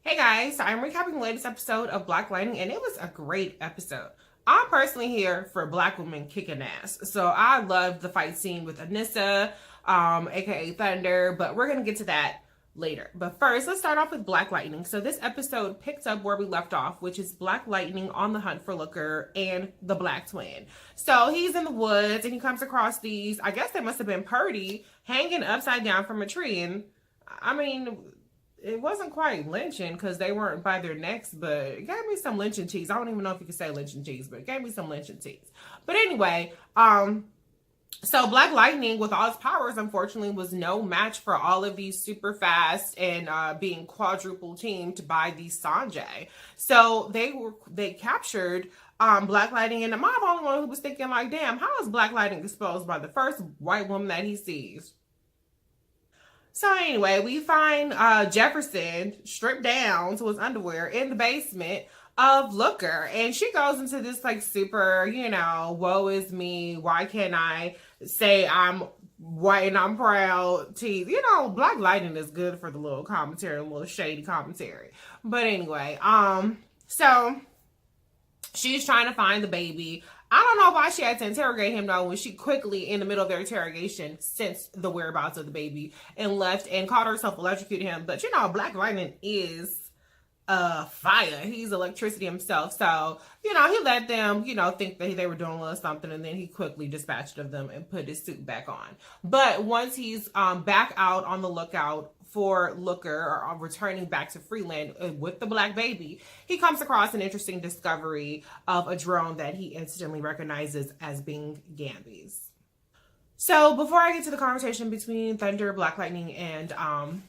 Hey guys, so I'm recapping the latest episode of Black Lightning, and it was a great episode. I'm personally here for Black women kicking ass. So I loved the fight scene with Anissa, aka Thunder, but we're gonna get to that later. But first, let's start off with Black Lightning. So this episode picks up where we left off, which is Black Lightning on the hunt for Looker and the Black Twin. So he's in the woods and he comes across these, I guess they must have been Purdy, hanging upside down from a tree. And I mean, it wasn't quite lynching because they weren't by their necks, but it gave me some lynching cheese. I don't even know if you could say lynching cheese, but it gave me some lynching cheese. But anyway, so Black Lightning, with all his powers, unfortunately, was no match for all of these super fast and being quadruple teamed by the Sanjay. So they captured Black Lightning, and I'm the only one who was thinking like, damn, how is Black Lightning exposed by the first white woman that he sees? So anyway, we find Jefferson stripped down to his underwear in the basement of Looker. And she goes into this like super, woe is me. Why can't I say I'm white and I'm proud? Tease. Black Lightning is good for the little commentary, a little shady commentary. But anyway, so she's trying to find the baby. I don't know why she had to interrogate him though when she quickly, in the middle of their interrogation, sensed the whereabouts of the baby and left and caught herself electrocuted him. But Black Lightning is fire. He's electricity himself. So, he let them, think that they were doing a little something, and then he quickly dispatched of them and put his suit back on. But once he's back out on the lookout for Looker, or returning back to Freeland with the black baby, he comes across an interesting discovery of a drone that he instantly recognizes as being Gambi's. So before I get to the conversation between Thunder, Black Lightning, and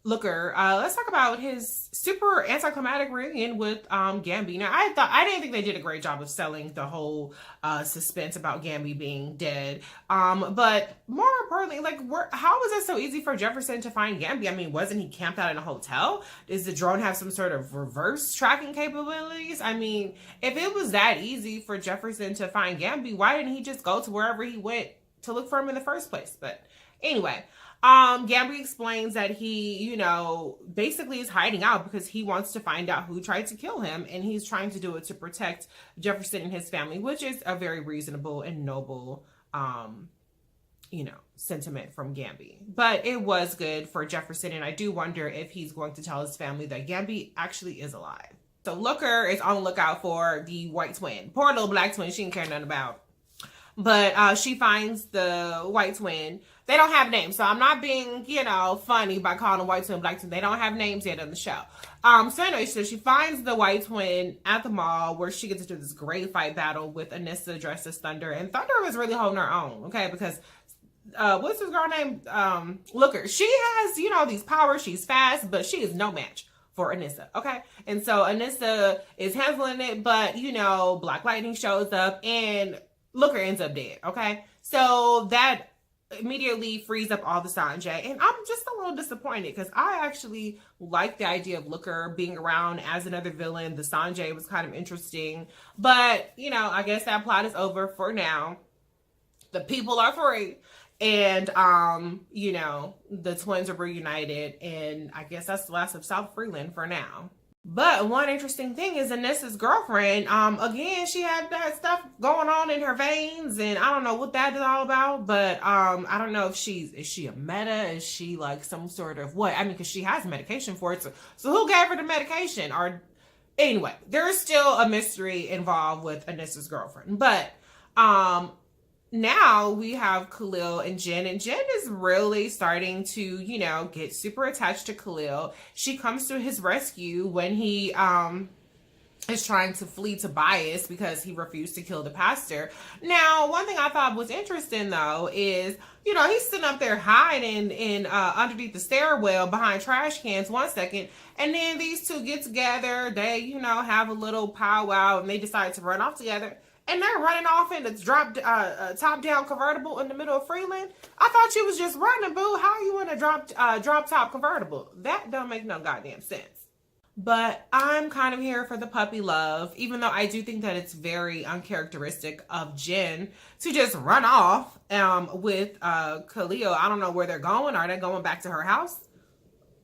Looker, let's talk about his super anticlimactic reunion with Gambi. Now, I didn't think they did a great job of selling the whole suspense about Gambi being dead. But more importantly, how was it so easy for Jefferson to find Gambi? I mean, wasn't he camped out in a hotel? Does the drone have some sort of reverse tracking capabilities? I mean, if it was that easy for Jefferson to find Gambi, why didn't he just go to wherever he went to look for him in the first place? But anyway, Gambi explains that he, basically is hiding out because he wants to find out who tried to kill him, and he's trying to do it to protect Jefferson and his family, which is a very reasonable and noble, sentiment from Gambi. But it was good for Jefferson, and I do wonder if he's going to tell his family that Gambi actually is alive. So Looker is on the lookout for the white twin. Poor little black twin, she didn't care nothing about. But she finds the white twin. They don't have names, so I'm not being, funny by calling them white twin, black twin. They don't have names yet on the show. So anyway, so she finds the white twin at the mall, where she gets into this great fight battle with Anissa dressed as Thunder. And Thunder was really holding her own, okay? Because what's this girl named Looker? She has, these powers. She's fast, but she is no match for Anissa, okay? And so Anissa is handling it, but, Black Lightning shows up and Looker ends up dead, okay? So that immediately frees up all the Sanjay, and I'm just a little disappointed because I actually like the idea of Looker being around as another villain. The Sanjay was kind of interesting, but, I guess that plot is over for now. The people are free, and, the twins are reunited, and I guess that's the last of South Freeland for now. But one interesting thing is Anissa's girlfriend, again, she had that stuff going on in her veins, and I don't know what that is all about, but I don't know if is she a meta? Is she like some sort of what? I mean, because she has medication for it, so who gave her the medication? Or anyway, there's still a mystery involved with Anissa's girlfriend. But now we have Khalil and Jen is really starting to, get super attached to Khalil. She comes to his rescue when he is trying to flee to Bias because he refused to kill the pastor. Now, one thing I thought was interesting though is, he's sitting up there hiding in underneath the stairwell behind trash cans 1 second, and then these two get together, they, have a little powwow, and they decide to run off together. And they're running off in a top-down convertible in the middle of Freeland. I thought you was just running, boo. How are you in a drop-top convertible? That don't make no goddamn sense. But I'm kind of here for the puppy love, even though I do think that it's very uncharacteristic of Jen to just run off with Khalil. I don't know where they're going. Are they going back to her house?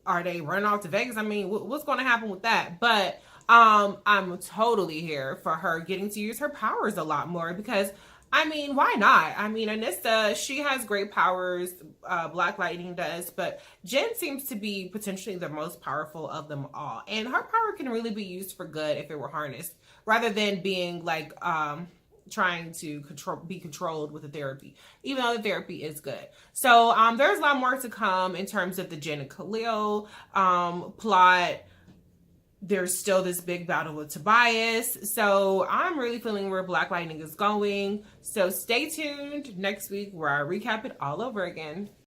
are they running off to Vegas? I mean, what's going to happen with that? But I'm totally here for her getting to use her powers a lot more because I mean, why not? I mean, Anissa, she has great powers. Black Lightning does, but Jen seems to be potentially the most powerful of them all, and her power can really be used for good if it were harnessed, rather than being like trying to be controlled with the therapy, even though the therapy is good. So there's a lot more to come in terms of the Jen and Khalil plot. There's still this big battle with Tobias. So I'm really feeling where Black Lightning is going. So stay tuned next week where I recap it all over again.